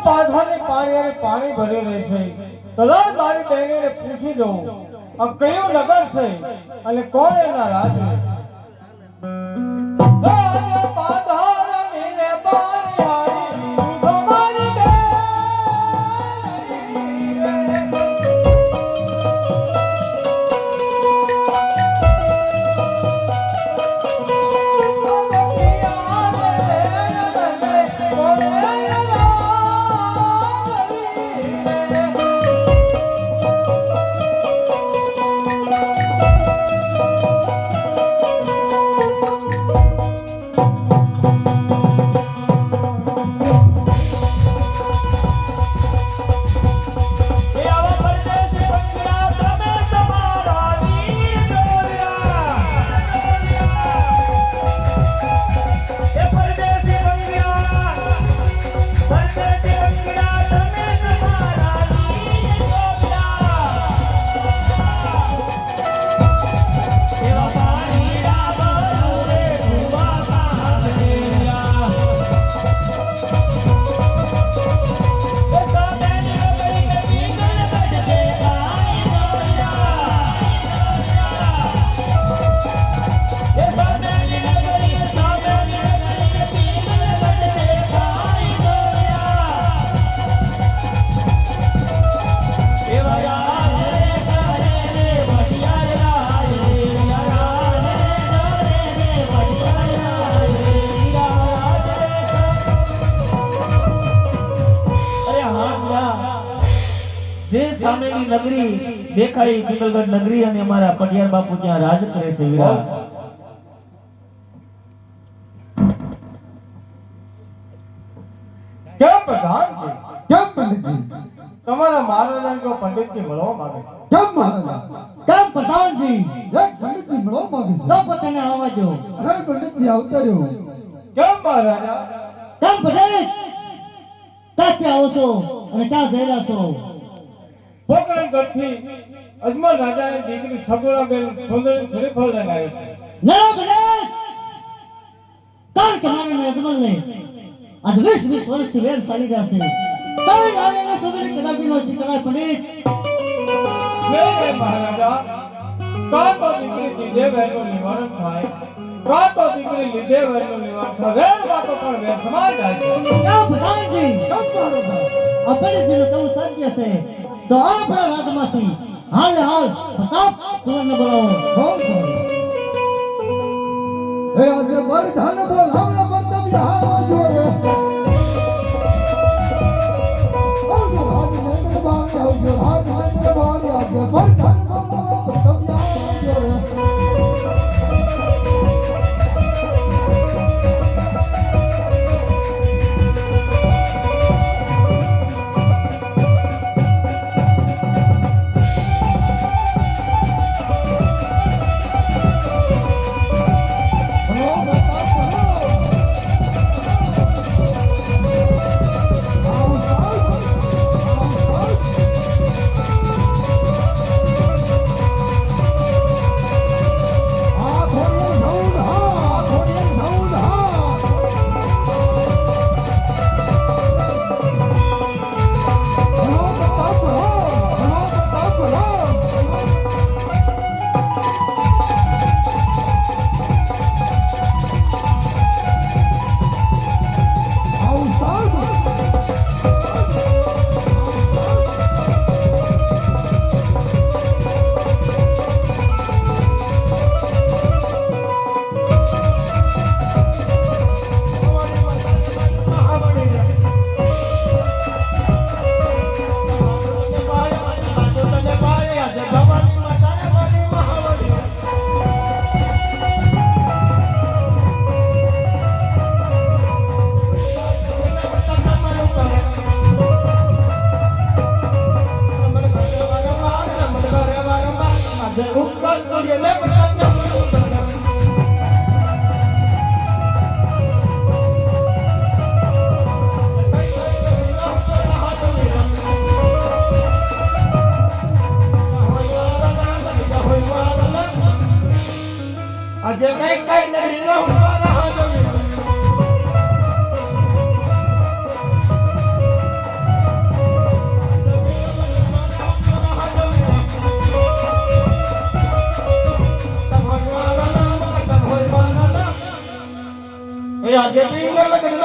પાથાની પાણી ભરી રહેશે. કદાચ મારી બહેનીને પૂછી દઉં આ કયું નગર છે અને કોણ એના રાજા. સામેની નગરી દેખાઈ પિંગલગઢ નગરી અને અમારા પટિયાર બાપુ ત્યાં રાજ કરે છે વીરા. કેમ પ્રધાનજી? કેમ પંડિતજી? તમારા મહારાજાને જો પંડિતજી મળવા માંગે છે. કેમ મહારાજા? કેમ પ્રધાનજી? એક પંડિતજી મળવા માંગે છે. તો પોતાને આવવા દો. અરે પંડિતજી અવતર્યો. કેમ મહારાજા? કેમ પટેલ? ક્યાંથી આવો છો અને ક્યાં ગયેલા છો? પોકરણગઢથી અજમલ રાજાની દીકરી સગુણાબેન સુંદરી શ્રીફળ લઈને આવી છે. ના પટેલ, કારણ કે મારે અજમલ ને આજ 20 વર્ષથી વેર ચાલી રહ્યા છે. તારે આવીને સુંદરી કદાપી નો ચિકલા પંડિત. નહીં મહારાજા, કાં તો દીકરી લીધે વેરનું નિવારણ થાય, કાં તો દીકરી લીધે વેરનું નિવારણ થાય. વેર વાતો પણ વેર સમાઈ જાય છે. કેમ પ્રધાનજી? કેમ મહારાજા? આ પંડિતજીનું કહું સત્ય છે. તો આપણા રાજમાંથી હાલ પ્રતાપ કુંવરને બોલાવો. કોણ છે? એ આજે વરધાન બોલાવે મંતવ્ય આવજો રે. આવજો રાજ નંદન બાણી આવજો, રાજ નંદન બાણી આવજો. વરધાન બોલાવે મંતવ્ય આવજો રે.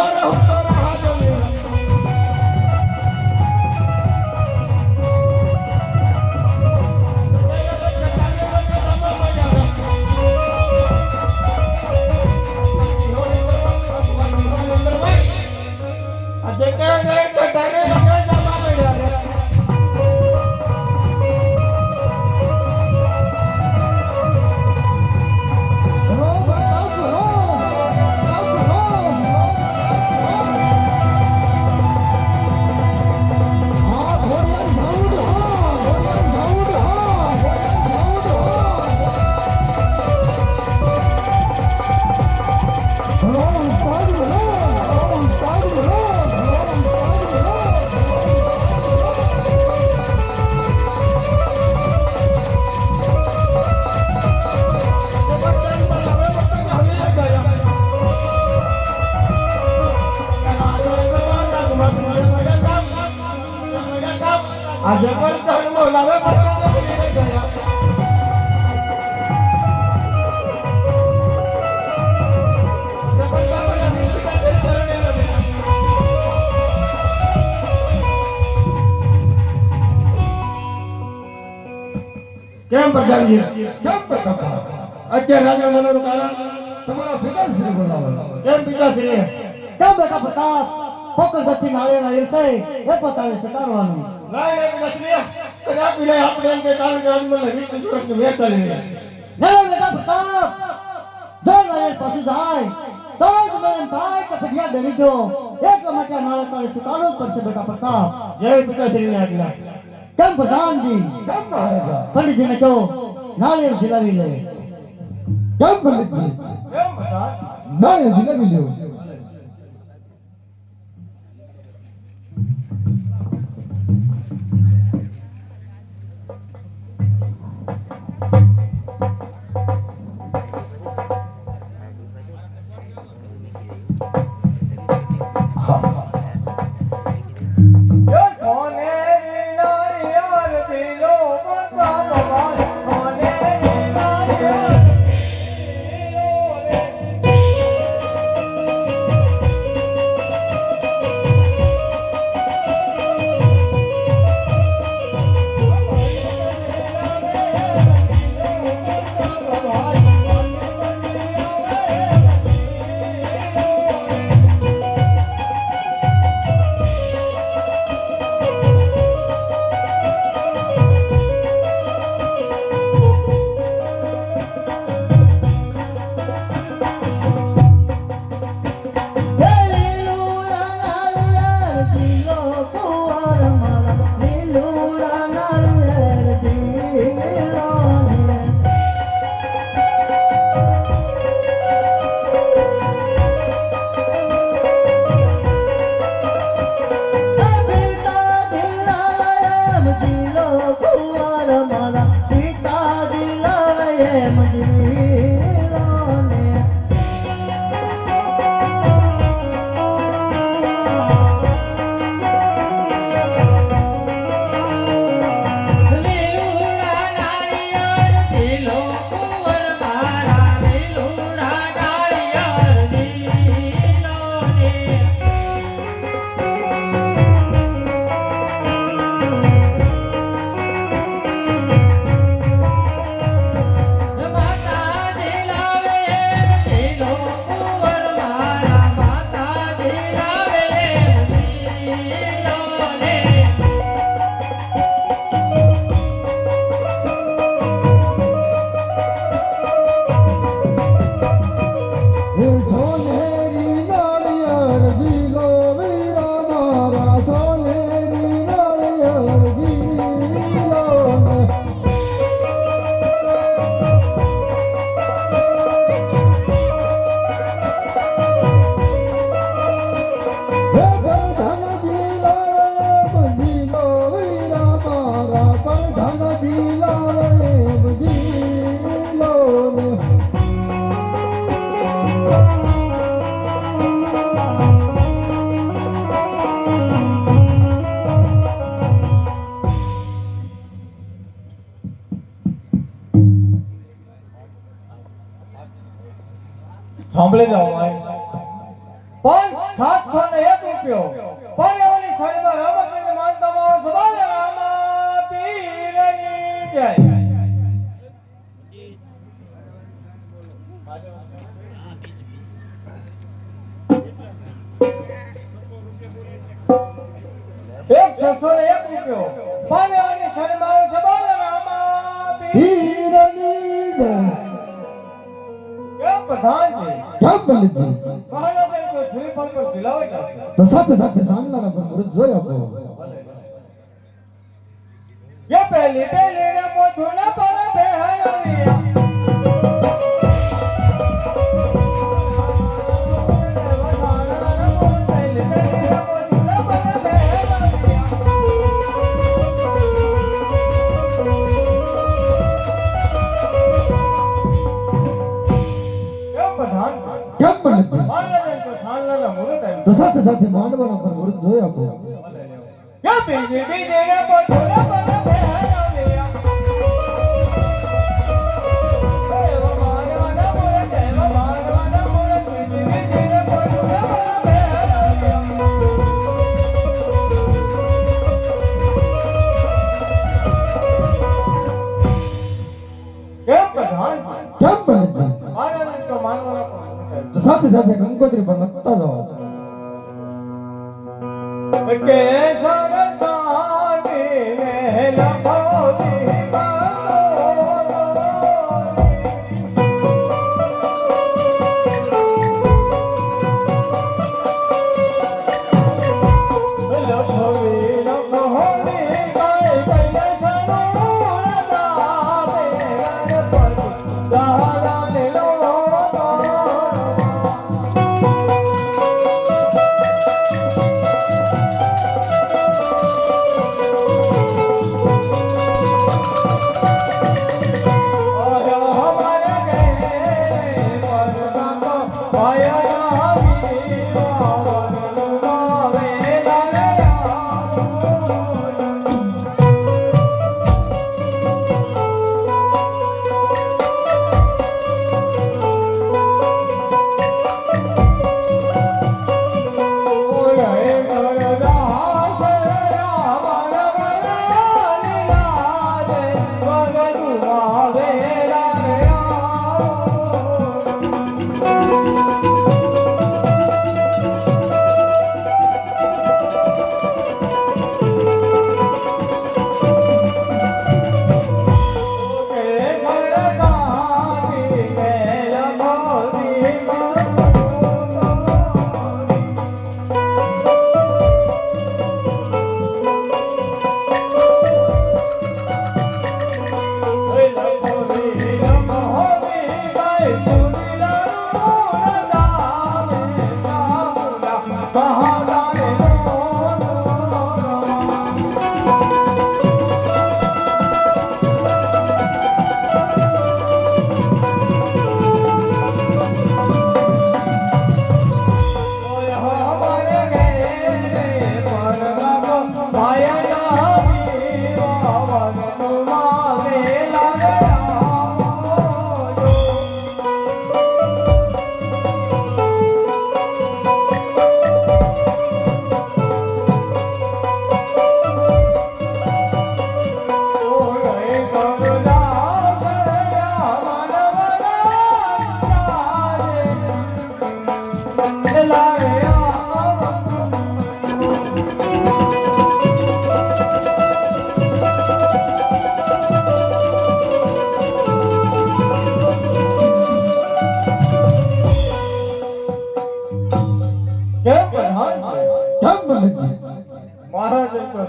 તો રહું તો રહા જો આજે કે નહીં તો ડાયરે જમા મળ્યા રે ભલો ભાઈ ભલો હા ઘોડિયા સાઉન્ડ હા ઘોડિયા સાઉન્ડ હા ઘોડિયા સાઉન્ડ ભલો ઉસ્તાદ ભલો ઉસ્તાદ ભલો આજે પણ ધર્મ બોલાવે પડતા ગયા કેમ પ્રધાનજી કેમ પ્રતાપ અત્યારે રાજા બનવાનું કારણ તમારા પિતાશ્રી બોલાવે કેમ પિતાશ્રી કેમ બેટા પ્રતાપ પોકળ ગચ્છી નાળિયેર આવ્યું છે એ પોતાને સ્વીકારવાનું નહીં પિતાશ્રી કદાચ વિલય આપણે એમ કે કારણ કે અનમોલ 20 વર્ષની વેર ચાલી રહી નહીં બેટા પ્રતાપ જો નાળિયેર પાછું જાય તો જ મને એમ થાય કે ફરિયાદ ડરી ગયો એટલા માટે આ નાળિયેર તારે સ્વીકારવું જ પડશે બેટા પ્રતાપ જય પિતાશ્રીની આજ્ઞા કેમ પ્રધાનજી કેમ મહારાજા પંડિતજીને કહો નાળિયેર ઝીલાવી લે કેમ પંડિતજી કેમ બધા ના ઝીલાવી લ્યો જો સોનેરી નાળિયેર દિલો બધા ભગવાન સોનેરી નાળિયેર દિલો રે સાંભળી જાઓ પણ 7 પાર્યાવની સાઈડમાં રામકૃષ્ણ માનતા માવો સવાલ રામા પીરની જય એક 601 રૂપિયો પાર્યાવની સાઈડમાં આવો સવાલ રામા પીરની જય કેમ પ્રધાનજી કેમ પંડિતજી મહારાજે કોઈ શ્રીફળ પર દિલાવેલા છે તો સાથે સાથે સાંજના પર મુહૂર્ત જોઈ આપો ये पहली पहली रे मोठुला पर बेहरविया કેમ પંડિતજી તો સાથે સાથે માંડવાના પર મુહૂર્ત જોઈ આપો या बीजे बीजे रे मोठुला पर बेहरविया देव मानवाना मोरे देव मानवाना मोरे बीजे बीजे रे मोठुला पर बेहरविया કેમ પ્રધાન કેમ પંડિતજી મહારાજ તો માનવાના પણ તો સાથે સાથે ગંગોત્રી પર લખતા જાઓ કે સરસાની મે લખોતી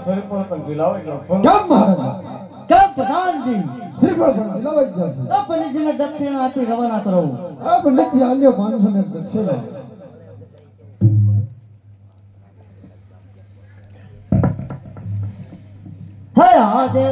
શ્રીફળ પણ દિલાવેલો કેમ મહારાજ કેમ પ્રધાનજી શ્રીફળ પણ દિલાવાઈ જશે તો પંડિતજીને દક્ષિણા આપી રવાના કરો આ પંડિતજી આલ્યો 500 ને દક્ષિણા હે આદે